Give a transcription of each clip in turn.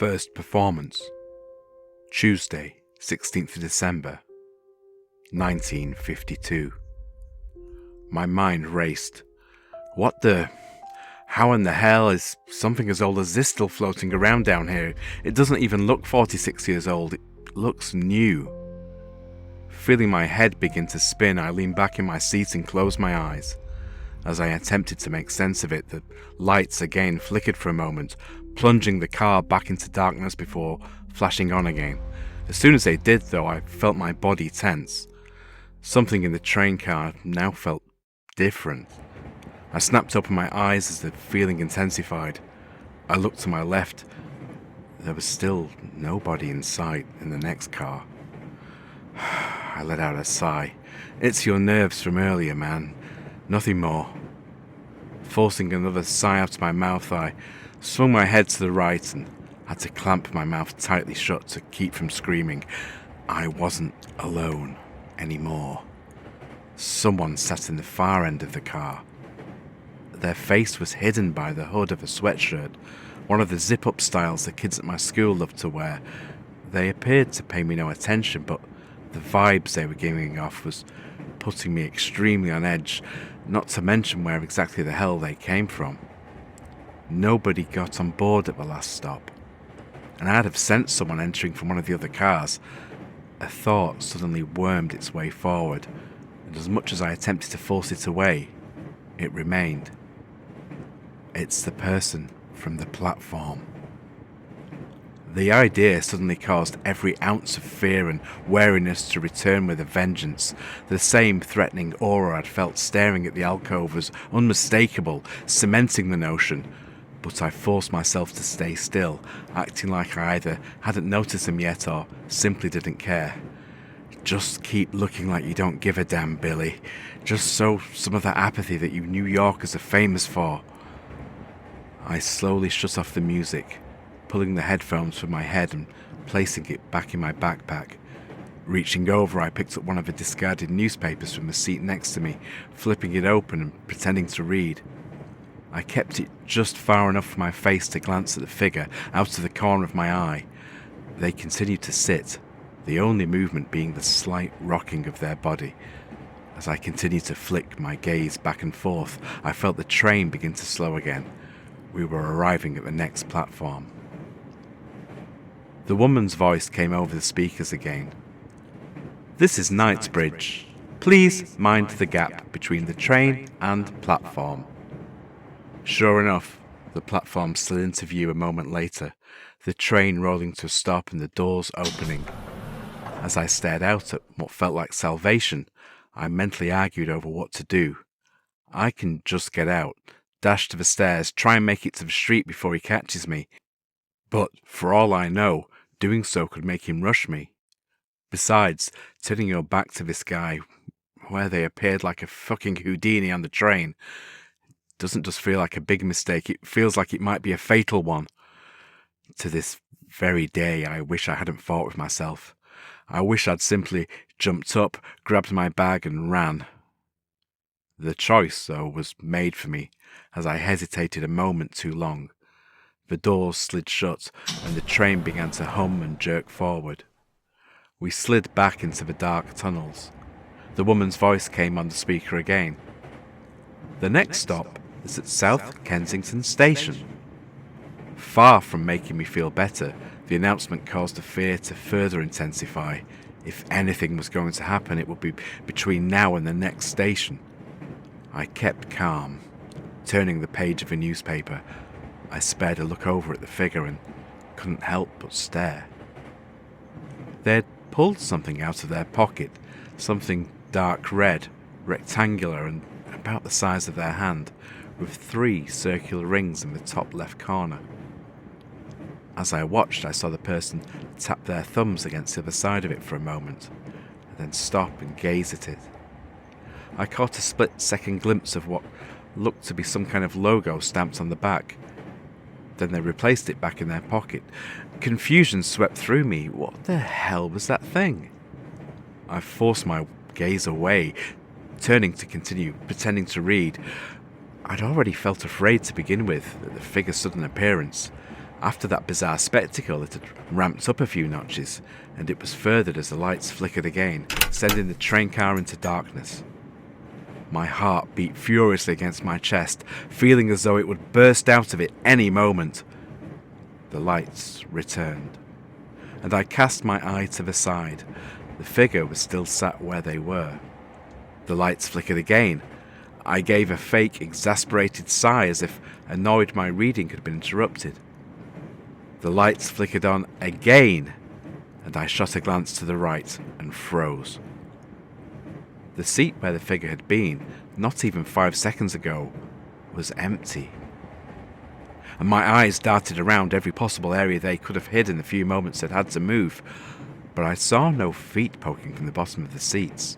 First performance, Tuesday, 16th of December, 1952. My mind raced. How in the hell is something as old as this still floating around down here? It doesn't even look 46 years old, it looks new. Feeling my head begin to spin, I leaned back in my seat and closed my eyes. As I attempted to make sense of it, the lights again flickered for a moment, plunging the car back into darkness before flashing on again. As soon as they did, though, I felt my body tense. Something in the train car now felt different. I snapped open my eyes as the feeling intensified. I looked to my left. There was still nobody in sight in the next car. I let out a sigh. It's your nerves from earlier, man. Nothing more. Forcing another sigh out of my mouth, I swung my head to the right and had to clamp my mouth tightly shut to keep from screaming. I wasn't alone anymore. Someone sat in the far end of the car. Their face was hidden by the hood of a sweatshirt, one of the zip-up styles the kids at my school loved to wear. They appeared to pay me no attention, but the vibes they were giving off was putting me extremely on edge, not to mention where exactly the hell they came from. Nobody got on board at the last stop, and I'd have sensed someone entering from one of the other cars. A thought suddenly wormed its way forward, and as much as I attempted to force it away, it remained. It's the person from the platform. The idea suddenly caused every ounce of fear and wariness to return with a vengeance. The same threatening aura I'd felt staring at the alcove was unmistakable, cementing the notion. But I forced myself to stay still, acting like I either hadn't noticed him yet or simply didn't care. Just keep looking like you don't give a damn, Billy. Just show some of that apathy that you New Yorkers are famous for. I slowly shut off the music, pulling the headphones from my head and placing it back in my backpack. Reaching over, I picked up one of the discarded newspapers from the seat next to me, flipping it open and pretending to read. I kept it just far enough from my face to glance at the figure out of the corner of my eye. They continued to sit, the only movement being the slight rocking of their body. As I continued to flick my gaze back and forth, I felt the train begin to slow again. We were arriving at the next platform. The woman's voice came over the speakers again. "This is Knightsbridge. Please mind the gap between the train and platform." Sure enough, the platform slid into view a moment later, the train rolling to a stop and the doors opening. As I stared out at what felt like salvation, I mentally argued over what to do. I can just get out, dash to the stairs, try and make it to the street before he catches me. But, for all I know, doing so could make him rush me. Besides, turning your back to this guy, where they appeared like a fucking Houdini on the train, doesn't just feel like a big mistake, it feels like it might be a fatal one. To this very day, I wish I hadn't fought with myself. I wish I'd simply jumped up, grabbed my bag and ran. The choice, though, was made for me, as I hesitated a moment too long. The doors slid shut, and the train began to hum and jerk forward. We slid back into the dark tunnels. The woman's voice came on the speaker again. "The next stop is at South Kensington Station." Far from making me feel better, the announcement caused the fear to further intensify. If anything was going to happen, it would be between now and the next station. I kept calm, turning the page of a newspaper. I spared a look over at the figure and couldn't help but stare. They'd pulled something out of their pocket, something dark red, rectangular and about the size of their hand, with 3 circular rings in the top left corner. As I watched, I saw the person tap their thumbs against the other side of it for a moment, and then stop and gaze at it. I caught a split-second glimpse of what looked to be some kind of logo stamped on the back. Then they replaced it back in their pocket. Confusion swept through me. What the hell was that thing? I forced my gaze away, turning to continue, pretending to read. I'd already felt afraid to begin with at the figure's sudden appearance. After that bizarre spectacle, it had ramped up a few notches, and it was furthered as the lights flickered again, sending the train car into darkness. My heart beat furiously against my chest, feeling as though it would burst out of it any moment. The lights returned, and I cast my eye to the side. The figure was still sat where they were. The lights flickered again. I gave a fake, exasperated sigh as if annoyed my reading had been interrupted. The lights flickered on again, and I shot a glance to the right and froze. The seat where the figure had been, not even 5 seconds ago, was empty. And my eyes darted around every possible area they could have hid in the few moments they'd had to move, but I saw no feet poking from the bottom of the seats.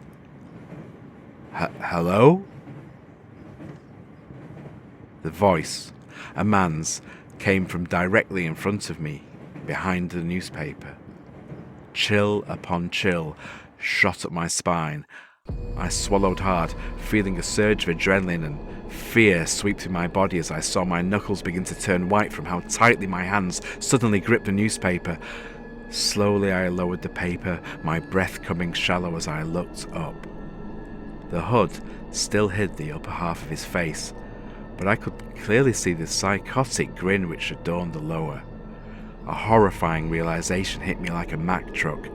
Hello? The voice, a man's, came from directly in front of me, behind the newspaper. Chill upon chill shot up my spine. I swallowed hard, feeling a surge of adrenaline and fear sweep through my body as I saw my knuckles begin to turn white from how tightly my hands suddenly gripped the newspaper. Slowly I lowered the paper, my breath coming shallow as I looked up. The hood still hid the upper half of his face, but I could clearly see the psychotic grin which adorned the lower. A horrifying realization hit me like a Mack truck.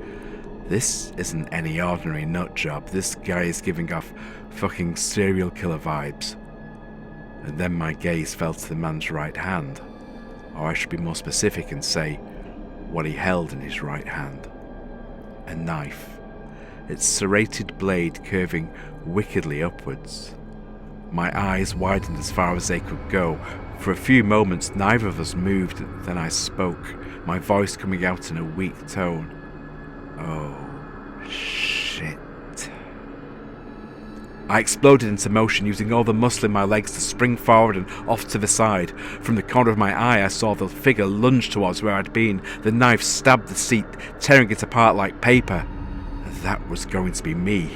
This isn't any ordinary nut job. This guy is giving off fucking serial killer vibes. And then my gaze fell to the man's right hand, or I should be more specific and say what he held in his right hand. A knife, its serrated blade curving wickedly upwards. My eyes widened as far as they could go. For a few moments neither of us moved, then I spoke, my voice coming out in a weak tone. Oh, shit. I exploded into motion, using all the muscle in my legs to spring forward and off to the side. From the corner of my eye I saw the figure lunge towards where I'd been. The knife stabbed the seat, tearing it apart like paper. That was going to be me.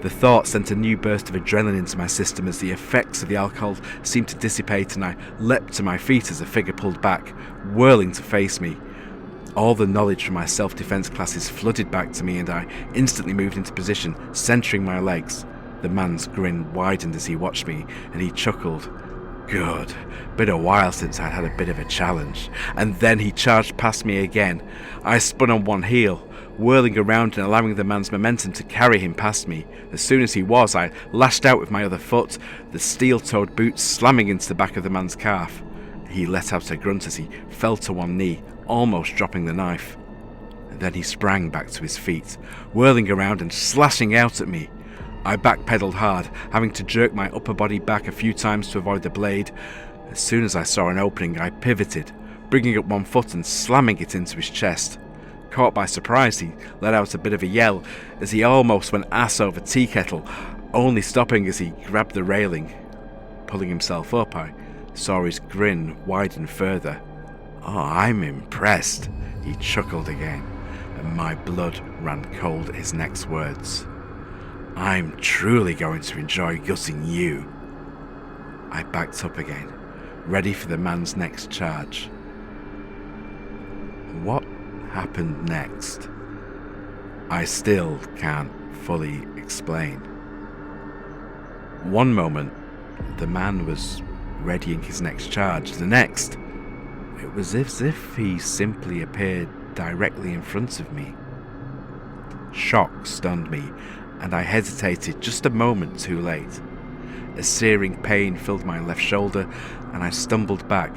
The thought sent a new burst of adrenaline into my system as the effects of the alcohol seemed to dissipate, and I leapt to my feet as the figure pulled back, whirling to face me. All the knowledge from my self-defense classes flooded back to me, and I instantly moved into position, centering my legs. The man's grin widened as he watched me, and he chuckled. Good. Been a while since I'd had a bit of a challenge. And then he charged past me again. I spun on one heel, whirling around and allowing the man's momentum to carry him past me. As soon as he was, I lashed out with my other foot, the steel-toed boot slamming into the back of the man's calf. He let out a grunt as he fell to one knee, almost dropping the knife. And then he sprang back to his feet, whirling around and slashing out at me. I backpedaled hard, having to jerk my upper body back a few times to avoid the blade. As soon as I saw an opening, I pivoted, bringing up one foot and slamming it into his chest. Caught by surprise, he let out a bit of a yell as he almost went ass over tea kettle, only stopping as he grabbed the railing. Pulling himself up, I saw his grin widen further. Oh, I'm impressed, he chuckled again, and my blood ran cold at his next words. I'm truly going to enjoy gutting you. I backed up again, ready for the man's next charge. What happened next? I still can't fully explain. One moment, the man was readying his next charge. The next, it was as if he simply appeared directly in front of me. Shock stunned me, and I hesitated just a moment too late. A searing pain filled my left shoulder, and I stumbled back,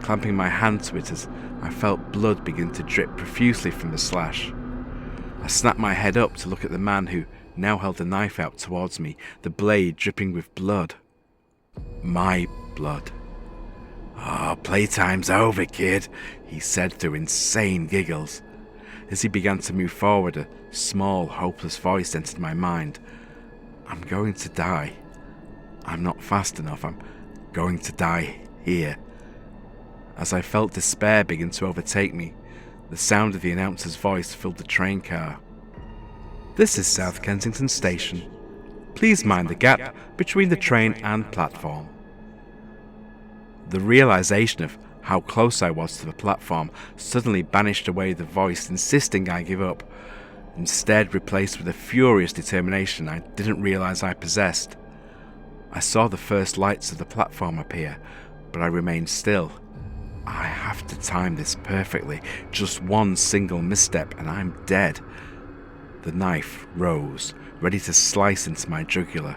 clamping my hand to it as I felt blood begin to drip profusely from the slash. I snapped my head up to look at the man who now held the knife out towards me, the blade dripping with blood. My blood. "Oh, playtime's over, kid," he said through insane giggles. As he began to move forward, a small, hopeless voice entered my mind. I'm going to die. I'm not fast enough. I'm going to die here. As I felt despair begin to overtake me, the sound of the announcer's voice filled the train car. "This is South Kensington Station. Please mind the gap between the train and platform." The realization of how close I was to the platform suddenly banished away the voice insisting I give up, instead replaced with a furious determination I didn't realise I possessed. I saw the first lights of the platform appear, but I remained still. I have to time this perfectly. Just one single misstep and I'm dead. The knife rose, ready to slice into my jugular,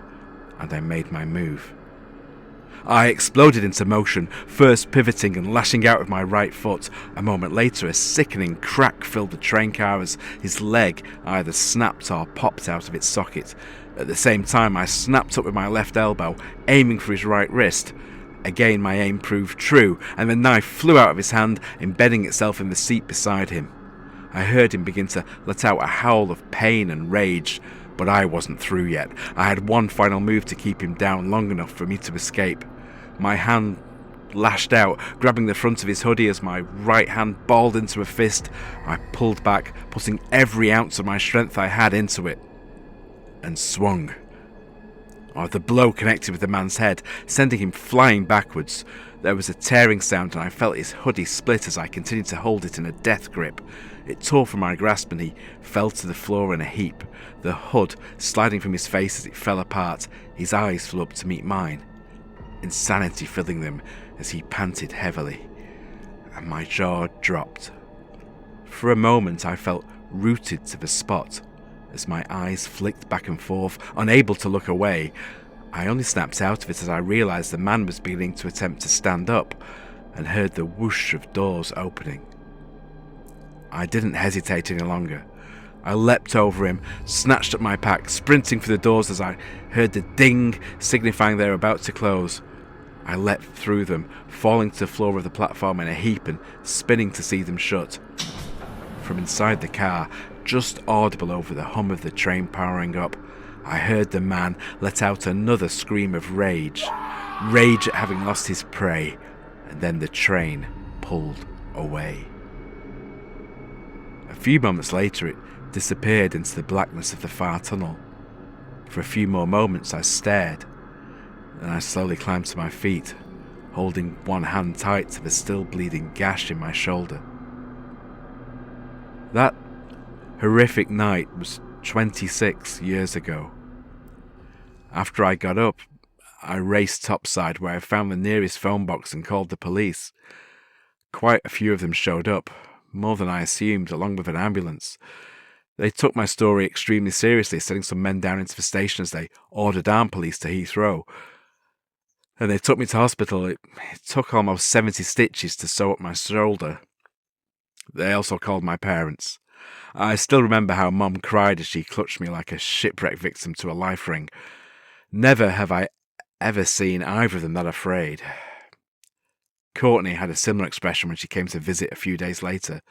and I made my move. I exploded into motion, first pivoting and lashing out with my right foot. A moment later, a sickening crack filled the train car as his leg either snapped or popped out of its socket. At the same time, I snapped up with my left elbow, aiming for his right wrist. Again, my aim proved true, and the knife flew out of his hand, embedding itself in the seat beside him. I heard him begin to let out a howl of pain and rage, but I wasn't through yet. I had one final move to keep him down long enough for me to escape. My hand lashed out, grabbing the front of his hoodie as my right hand balled into a fist. I pulled back, putting every ounce of my strength I had into it, and swung. The blow connected with the man's head, sending him flying backwards. There was a tearing sound and I felt his hoodie split as I continued to hold it in a death grip. It tore from my grasp and he fell to the floor in a heap, the hood sliding from his face as it fell apart. His eyes flew up to meet mine, insanity filling them as he panted heavily, and my jaw dropped. For a moment I felt rooted to the spot as my eyes flicked back and forth, unable to look away. I only snapped out of it as I realised the man was beginning to attempt to stand up and heard the whoosh of doors opening. I didn't hesitate any longer. I leapt over him, snatched up my pack, sprinting for the doors as I heard the ding signifying they were about to close. I leapt through them, falling to the floor of the platform in a heap and spinning to see them shut. From inside the car, just audible over the hum of the train powering up, I heard the man let out another scream of rage at having lost his prey, and then the train pulled away. A few moments later it disappeared into the blackness of the far tunnel. For a few more moments I stared, then I slowly climbed to my feet, holding one hand tight to the still bleeding gash in my shoulder. That horrific night was 26 years ago. After I got up, I raced topside where I found the nearest phone box and called the police. Quite a few of them showed up, more than I assumed, along with an ambulance. They took my story extremely seriously, sending some men down into the station as they ordered armed police to Heathrow. And they took me to hospital. It took almost 70 stitches to sew up my shoulder. They also called my parents. I still remember how Mum cried as she clutched me like a shipwreck victim to a life ring. Never have I ever seen either of them that afraid. Courtney had a similar expression when she came to visit a few days later,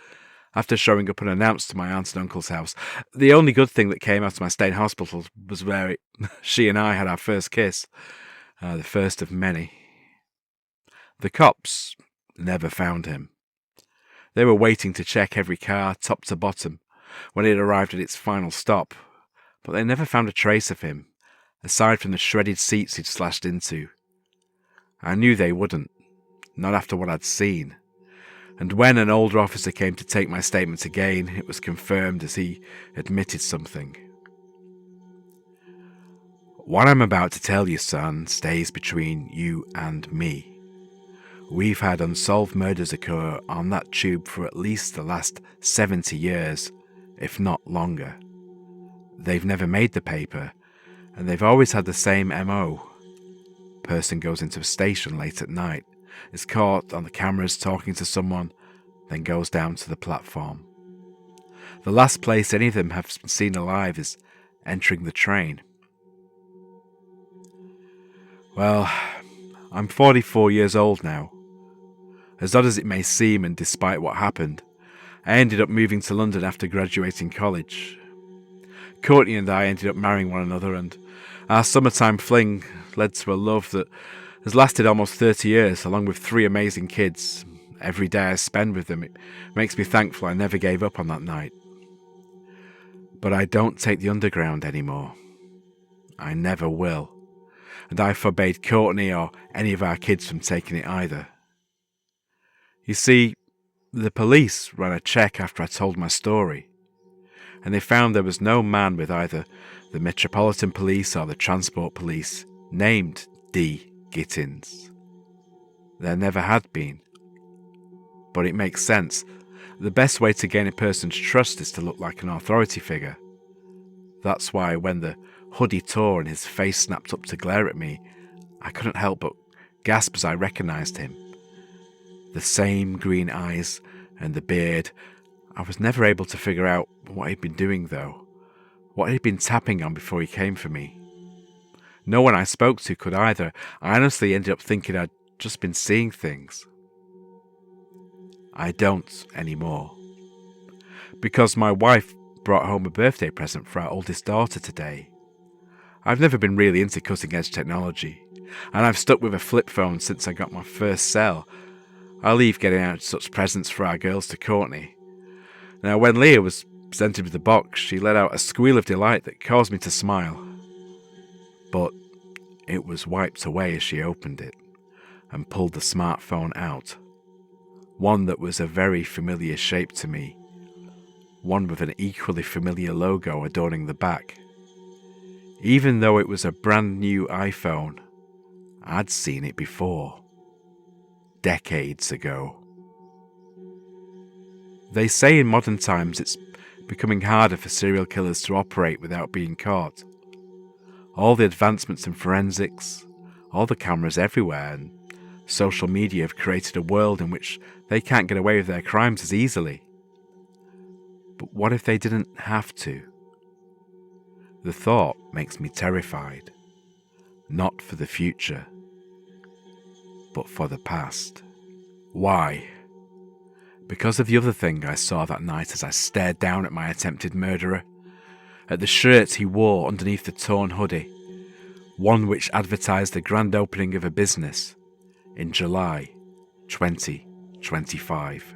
after showing up unannounced to my aunt and uncle's house. The only good thing that came out of my stay in hospital was where she and I had our first kiss, the first of many. The cops never found him. They were waiting to check every car, top to bottom, when it arrived at its final stop, but they never found a trace of him, aside from the shredded seats he'd slashed into. I knew they wouldn't, not after what I'd seen, and when an older officer came to take my statement again, it was confirmed as he admitted something. What I'm about to tell you, son, stays between you and me. We've had unsolved murders occur on that tube for at least the last 70 years, if not longer. They've never made the paper, and they've always had the same MO. Person goes into a station late at night, is caught on the cameras talking to someone, then goes down to the platform. The last place any of them have been seen alive is entering the train. Well, I'm 44 years old now. As odd as it may seem, and despite what happened, I ended up moving to London after graduating college. Courtney and I ended up marrying one another, and our summertime fling led to a love that has lasted almost 30 years, along with 3 amazing kids. Every day I spend with them, it makes me thankful I never gave up on that night. But I don't take the underground anymore. I never will. And I forbade Courtney or any of our kids from taking it either. You see, the police ran a check after I told my story, and they found there was no man with either the Metropolitan Police or the Transport Police named D. Gittins. There never had been. But it makes sense. The best way to gain a person's trust is to look like an authority figure. That's why when the hoodie tore and his face snapped up to glare at me, I couldn't help but gasp as I recognised him. The same green eyes and the beard. I was never able to figure out what he'd been doing though, what he'd been tapping on before he came for me. No one I spoke to could either. I honestly ended up thinking I'd just been seeing things. I don't anymore. Because my wife brought home a birthday present for our oldest daughter today. I've never been really into cutting edge technology, and I've stuck with a flip phone since I got my first cell. I leave getting out such presents for our girls to Courtney. Now, when Leah was presented with the box, she let out a squeal of delight that caused me to smile. But it was wiped away as she opened it and pulled the smartphone out. One that was a very familiar shape to me. One with an equally familiar logo adorning the back. Even though it was a brand new iPhone, I'd seen it before. Decades ago. They say in modern times it's becoming harder for serial killers to operate without being caught. All the advancements in forensics, all the cameras everywhere, and social media have created a world in which they can't get away with their crimes as easily. But what if they didn't have to? The thought makes me terrified. Not for the future, but for the past. Why? Because of the other thing I saw that night as I stared down at my attempted murderer, at the shirt he wore underneath the torn hoodie, one which advertised the grand opening of a business in July 2025.